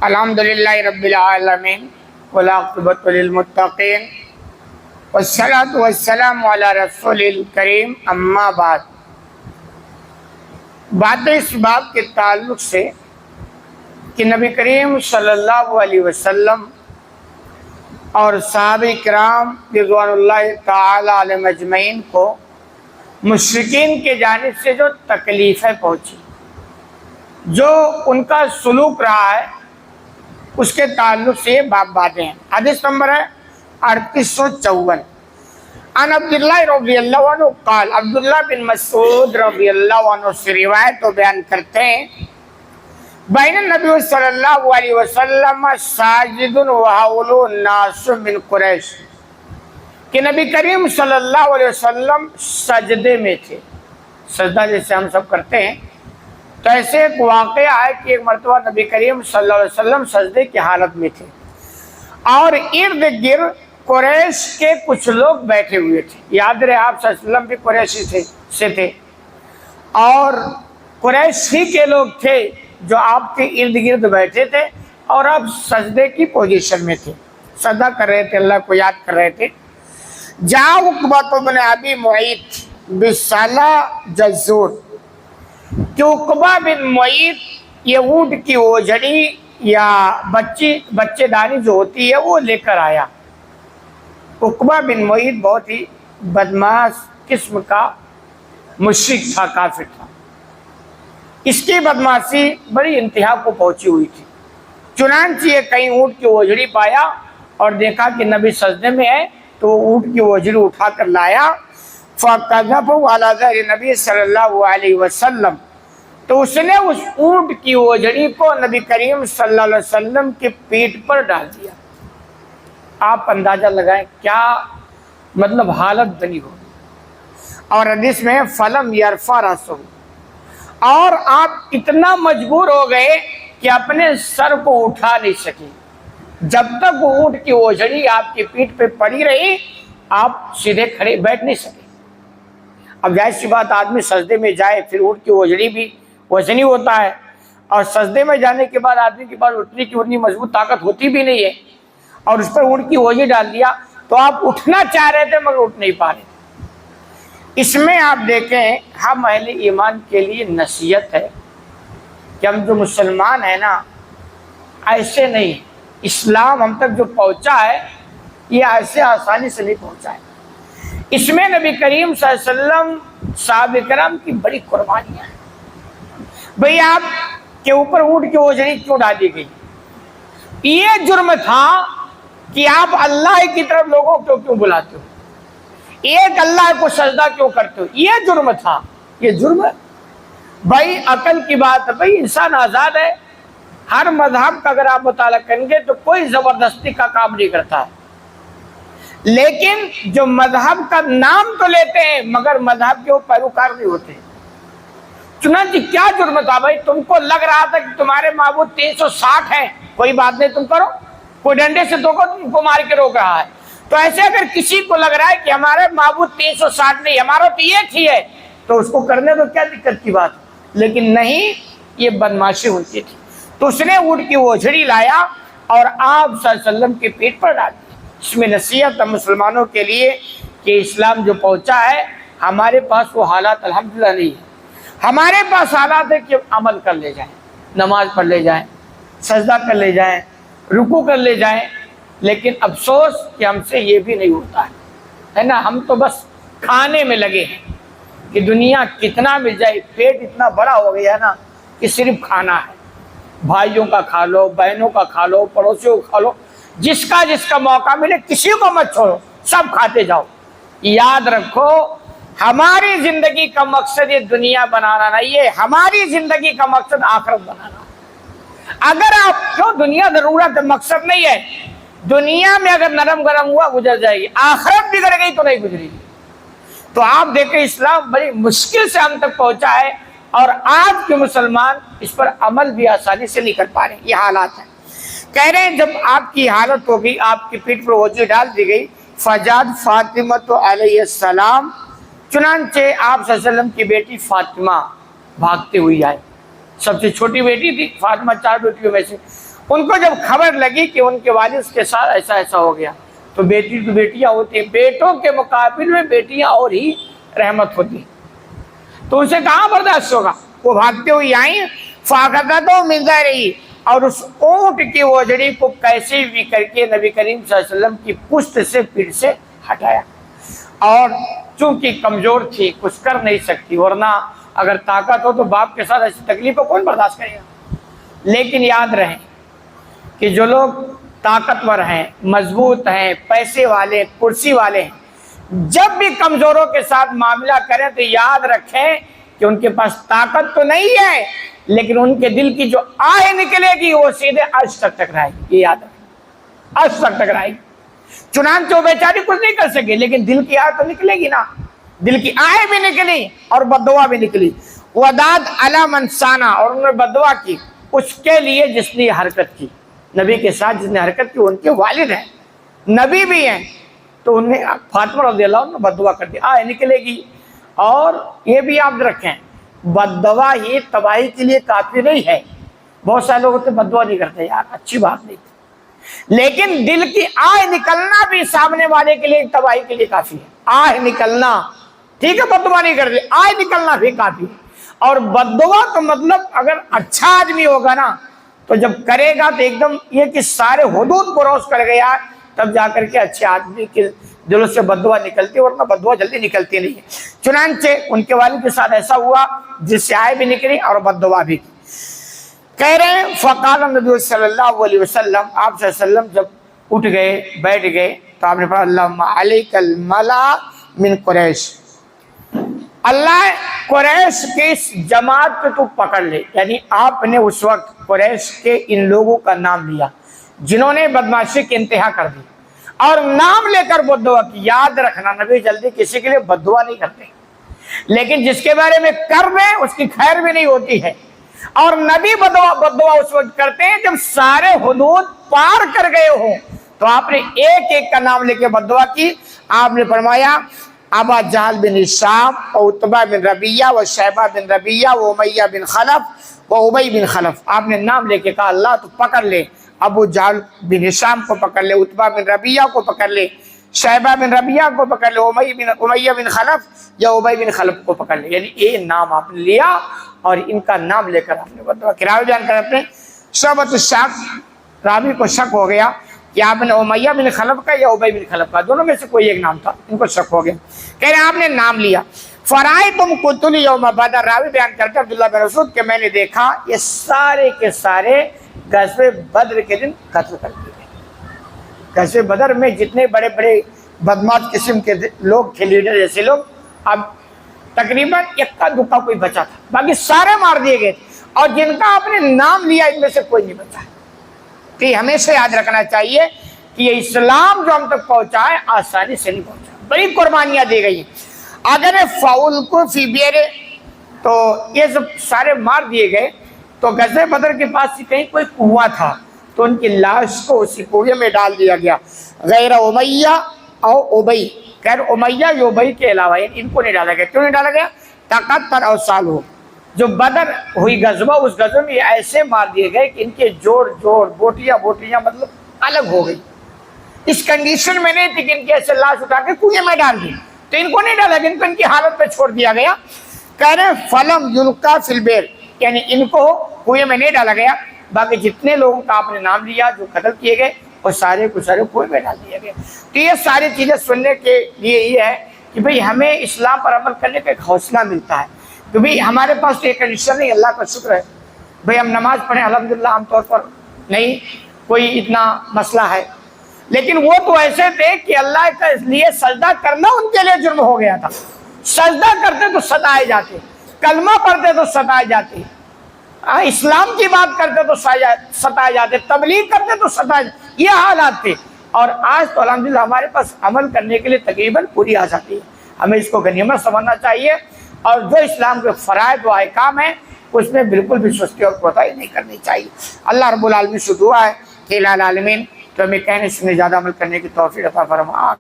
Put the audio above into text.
الحمدللہ رب العالمین والعاقبۃ للمتقین والصلاۃ والسلام علی رسول الکریم اما بعد۔ بات اس باب کے تعلق سے کہ نبی کریم صلی اللہ علیہ وسلم اور صحابہ کرام رضوان اللہ تعالی علیہم اجمعین کو مشرکین کے جانب سے جو تکلیفیں پہنچی، جو ان کا سلوک رہا ہے، اس کے تعلق سے یہ باتیں ہیں۔ حدیث نمبر ہے 3854۔ عن عبداللہ رضی اللہ عنہ قال، عبداللہ بن مسعود رضی اللہ عنہ سے روایت و بیان کرتے ہیں، بین النبی صلی اللہ علیہ وسلم ساجد وحولہ الناس من قریش، کہ نبی کریم صلی اللہ علیہ وسلم سجدے میں تھے۔ سجدہ جیسے ہم سب کرتے ہیں، تو ایسے ایک واقعہ ہے کہ ایک مرتبہ نبی کریم صلی اللہ علیہ وسلم سجدے کی حالت میں تھے اور ارد گرد قریش کے کچھ لوگ بیٹھے ہوئے تھے۔ یاد رہے آپ صلی اللہ علیہ وسلم بھی قریشی سے تھے اور قریش ہی کے لوگ تھے جو آپ کے ارد گرد بیٹھے تھے اور آپ سجدے کی پوزیشن میں تھے، سجدہ کر رہے تھے، اللہ کو یاد کر رہے تھے۔ جاء عقبہ بن ابی معیط بسالہ جزور، کہ عقبہ بن معیط یہ اونٹ کی اوجڑی یا بچے دانی جو ہوتی ہے وہ لے کر آیا۔ عقبہ بن معیط بہت ہی بدماش قسم کا مشرک تھا، کافر تھا۔ اس کی بدماشی بڑی انتہا کو پہنچی ہوئی تھی، چنانچہ یہ کہیں اونٹ کی اوجڑی پایا اور دیکھا کہ نبی سجدے میں ہے تو اونٹ کی اوجڑی اٹھا کر لایا۔ فَقَذَفَهُ عَلَى ظَهْرِ نبی صلی اللہ علیہ وسلم، تو اس نے اس اونٹ کی اوجڑی کو نبی کریم صلی اللہ علیہ وسلم کے پیٹ پر ڈال دیا۔ آپ اندازہ لگائیں کیا مطلب حالت بنی ہو۔ اور حدیث میں فلم یرفع راسہ، اور آپ اتنا مجبور ہو گئے کہ اپنے سر کو اٹھا نہیں سکے۔ جب تک وہ اونٹ کی اوجڑی آپ کی پیٹھ پہ پڑی رہی، آپ سیدھے کھڑے بیٹھ نہیں سکے۔ اب ظاہر سی بات، آدمی سجدے میں جائے پھر اونٹ کی اوجڑی بھی وزنی ہوتا ہے، اور سجدے میں جانے کے بعد آدمی کے پاس اٹھنے کی اتنی مضبوط طاقت ہوتی بھی نہیں ہے، اور اس پر اونٹ کی اوجڑی ڈال دیا تو آپ اٹھنا چاہ رہے تھے مگر اٹھ نہیں پا رہے۔ اس میں آپ دیکھیں ہم اہل ایمان کے لیے نصیحت ہے کہ ہم جو مسلمان ہیں نا، ایسے نہیں، اسلام ہم تک جو پہنچا ہے یہ ایسے آسانی سے نہیں پہنچا ہے۔ اس میں نبی کریم صلی اللہ علیہ وسلم صحابہ کرام کی بڑی قربانیاں ہیں۔ بھئی آپ کے اوپر اونٹ کی اوجڑی کیوں ڈالی گئی؟ یہ جرم تھا کہ آپ اللہ کی طرف لوگوں کو کیوں بلاتے ہو، ایک اللہ کو سجدہ کیوں کرتے ہو، یہ جرم تھا، یہ جرم ہے۔ بھائی عقل کی بات ہے، بھائی انسان آزاد ہے، ہر مذہب کا اگر آپ مطالعہ کریں گے تو کوئی زبردستی کا کام نہیں کرتا ہے، لیکن جو مذہب کا نام تو لیتے ہیں مگر مذہب کے وہ پیروکار نہیں ہوتے۔ چنانچہ کیا جرم تھا بھائی؟ تم کو لگ رہا تھا کہ تمہارے معبود 360 ہیں، کوئی بات نہیں، تم کرو، کوئی ڈنڈے سے تو تم کو مار کے روک رہا ہے۔ تو ایسے اگر کسی کو لگ رہا ہے کہ ہمارے معبود 360 نہیں، ہمارا تو ایک ہی ہے، تو اس کو کرنے تو کیا دقت کی بات، لیکن نہیں، یہ بدماشی ہوتی تھی۔ تو اس نے اونٹ کی اوجڑی لایا اور آپ صلی اللہ علیہ وسلم کے پیٹ پر ڈال دیا۔ اس میں نصیحت ہے مسلمانوں کے لیے کہ اسلام جو پہنچا ہے، ہمارے پاس وہ حالات الحمدللہ نہیں ہے۔ ہمارے پاس حالات ہے کہ عمل کر لے جائیں، نماز پڑھ لے جائیں، سجدہ کر لے جائیں، رکوع کر لے جائیں، لیکن افسوس کہ ہم سے یہ بھی نہیں ہوتا ہے نا۔ ہم تو بس کھانے میں لگے ہیں کہ دنیا کتنا مل جائے، پیٹ اتنا بڑا ہو گیا ہے نا کہ صرف کھانا ہے، بھائیوں کا کھا لو، بہنوں کا کھا لو، پڑوسیوں کا کھا لو، جس کا موقع ملے کسی کو مت چھوڑو، سب کھاتے جاؤ۔ یاد رکھو ہماری زندگی کا مقصد یہ دنیا بنانا نہیں ہے، ہماری زندگی کا مقصد آخرت بنانا۔ اگر آپ کو دنیا ضرورت ہے، مقصد نہیں ہے، دنیا میں اگر نرم گرم ہوا گزر جائے گی، آخرت بگڑ گئی تو نہیں گزرے گی۔ تو آپ دیکھیں اسلام بڑی مشکل سے ہم تک پہنچا ہے، اور آج کے مسلمان اس پر عمل بھی آسانی سے نہیں کر پا رہے۔ یہ حالات ہیں۔ کہہ رہے ہیں جب آپ کی حالت ہوگی، آپ کی پیٹھ پر اوجڑی ڈال دی گئی، فجاد فاطمہ علیہ السلام، چنانچہ آپ صلی اللہ علیہ وسلم کی بیٹی فاطمہ بھاگتے ہوئی آئی، سب سے چھوٹی بیٹی تھی فاطمہ، 4 بیٹیوں میں سے، ان کو جب خبر لگی کہ ان کے والد کے ساتھ ایسا ایسا ہو گیا، تو بیٹی تو بیٹیاں ہوتی ہیں، بیٹوں کے مقابل میں بیٹیاں اور ہی رحمت ہوتی ہیں، تو اسے کہاں برداشت ہوگا؟ وہ بھاگتے ہوئی آئیں، فاقدتو من ظہرہی، اور اس اونٹ کی وجڑی کو کیسے بھی کر کے نبی کریم صلی اللہ علیہ وسلم کی پشت سے پیٹھ سے ہٹایا، اور چونکہ کمزور تھی کچھ کر نہیں سکتی، ورنہ اگر طاقت ہو تو باپ کے ساتھ ایسی تکلیف کو کون برداشت کرے گا؟ لیکن یاد رہے کہ جو لوگ طاقتور ہیں، مضبوط ہیں، پیسے والے، کرسی والے ہیں، جب بھی کمزوروں کے ساتھ معاملہ کریں تو یاد رکھیں کہ ان کے پاس طاقت تو نہیں ہے، لیکن ان کے دل کی جو آہ نکلے گی وہ سیدھے عرش تک ٹکرائے گی، یہ یاد رکھیں، عرش تک ٹکرائے گی۔ چنانچہ وہ بیچاری کچھ نہیں کر سکے، لیکن دل کی آہ تو نکلے گی نا، دل کی آہیں بھی نکلی اور بددعا بھی نکلی۔ وَدَاد عَلَى مَنْ سَانَا، اور انہوں نے بددعا کی اس کے لیے جس نے حرکت کی، نبی کے ساتھ جس نے حرکت کی ان کے والد ہیں، نبی بھی ہیں، تو انہیں فاطمہ رضی اللہ عنہ نے بددعا کر دی، آہ نکلے گی۔ اور یہ بھی یاد رکھیں بددعا ہی تباہی کے لیے کافی نہیں ہے، بہت سارے لوگ ہوتے بددعا نہیں کرتے، یار اچھی بات نہیں، لیکن دل کی آہ نکلنا بھی سامنے والے کے لیے تباہی کے لیے کافی ہے، آہ نکلنا، ٹھیک ہے بددعا نہیں کرتے، آہ نکلنا بھی کافی ہے۔ اور بددعا کا مطلب اگر اچھا آدمی ہوگا نا تو جب کرے گا تو ایک دم یہ کہ سارے حدود کراس کر گیا، تب جا کر کے اچھے آدمی کے دلوں سے بددعا نکلتی، ورنہ بددعا جلدی نکلتی نہیں ہے۔ چنانچہ ان کے والد کے ساتھ ایسا ہوا جس سے آئے بھی نکلی اور بددعا بھی کی۔ کہہ رہے ہیں فقال النبی صلی اللہ علیہ وسلم، آپ صلی اللہ علیہ وسلم جب اٹھ گئے بیٹھ گئے تو آپ نے فرمایا اللہم علیک الملا من قریش، اللہ قریش کے اس جماعت کو تو پکڑ لے، یعنی آپ نے اس وقت قریش کے ان لوگوں کا نام لیا جنہوں نے بدمعاشی کی انتہا کر دی اور نام لے کر بددعا کی۔ یاد رکھنا نبی جلدی کسی کے لیے بددعا نہیں کرتے، لیکن جس کے بارے میں کر دیں اس کی خیر بھی نہیں ہوتی ہے، اور نبی بددعا اس وقت کرتے ہیں جب سارے حدود پار کر گئے ہوں۔ تو آپ نے ایک ایک کا نام لے کے بددعا کی۔ آپ نے فرمایا ابا جہل بن ہشام و عتبہ بن ربیعہ و شیبہ بن ربیعہ و امیہ بن خلف و ابی بن خلف، آپ نے نام لے کے کہا اللہ تو پکڑ لے، ابو جہل بن ہشام کو پکڑ لے، عتبہ بن ربیعہ کو پکڑ لے، شیبہ بن ربیعہ کو پکڑ لے، امیہ بن خلف یا ابی بن خلف کو پکڑ لے، یعنی یہ نام آپ نے لیا اور ان کا نام لے کر آپ نے بددعا کی۔ راوی بیان کر اپنے شعبۃ الشک، راوی کو شک ہو گیا کہ آپ نے امیہ بن خلف کا یا ابی بن خلف کا، دونوں میں سے کوئی ایک نام تھا، ان کو شک ہو گیا، کہہ رہے ہیں آپ نے نام لیا۔ فرائیتم قتلی یوم بدر، راوی بیان کرتے عبداللہ بن مسعود کہ میں نے دیکھا یہ سارے کے سارے غزوہ بدر کے دن قتل کر دیے گئے۔ غزوہ بدر میں جتنے بڑے بڑے بدماش قسم کے لوگ تھے، لیڈر جیسے لوگ، اب تقریباً اکا دکا کوئی بچا تھا، باقی سارے مار دیے گئے، اور جن کا آپ نے نام لیا ان میں سے کوئی نہیں بچا۔ تو یہ ہمیشہ یاد رکھنا چاہیے کہ یہ اسلام جو ہم تک پہنچا ہے آسانی سے نہیں پہنچا، بڑی قربانیاں دی گئی ہیں۔ اگر فاول کو فی بیرے، تو یہ سب سارے مار دیے گئے، تو غزوہ بدر کے پاس کہیں کوئی کنواں تھا تو ان کی لاش کو اسی کنویں میں ڈال دیا گیا، غیر امیہ او ابی، غیر امیہ یا ابی کے علاوہ ان کو نہیں ڈالا گیا۔ کیوں نہیں ڈالا گیا؟ تقطر اوصال ہو، جو بدر ہوئی غزوہ اس غزوہ میں ایسے مار دیے گئے کہ ان کے جوڑ بوٹیاں مطلب الگ ہو گئی، اس کنڈیشن میں نہیں تھی کہ ان کی ایسے لاش اٹھا کے کنویں میں ڈال دی، تو ان کو نہیں ڈالا گیا، ان کو ان کی حالت پہ چھوڑ دیا گیا۔ کہہ رہے ہیں فلم یلقا فی البئر، یعنی ان کو کنویں میں نہیں ڈالا گیا، باقی جتنے لوگوں کا آپ نے نام لیا جو قتل کیے گئے وہ سارے کو سارے کنویں میں ڈال دیا گیا۔ تو یہ ساری چیزیں سننے کے لیے یہ ہے کہ بھئی ہمیں اسلام پر عمل کرنے کا ایک حوصلہ ملتا ہے کہ بھئی ہمارے پاس تو ایک کنڈیشن نہیں، اللہ کا شکر ہے بھئی ہم نماز پڑھیں الحمدللہ، عام طور پر نہیں کوئی اتنا مسئلہ ہے، لیکن وہ تو ایسے تھے کہ اللہ کے لیے سجدہ کرنا ان کے لیے جرم ہو گیا تھا، سجدہ کرتے تو ستائے جاتے، کلمہ پڑھتے تو ستائے جاتے، اسلام کی بات کرتے تو ستائے جاتے، تبلیغ کرتے تو ستائے جاتے، یہ حالات تھے۔ اور آج تو الحمدللہ ہمارے پاس عمل کرنے کے لیے تقریباً پوری آزادی ہے، ہمیں اس کو غنیمت سمجھنا چاہیے، اور جو اسلام کے فرائض و احکام ہیں اس میں بالکل بھی سستی اور کوتاہی نہیں کرنی چاہیے۔ اللہ رب العالمین سے دعا ہے کہ الہ العالمین تو ہمیں کہنے سننے زیادہ عمل کرنے کی توفیق عطا فرما۔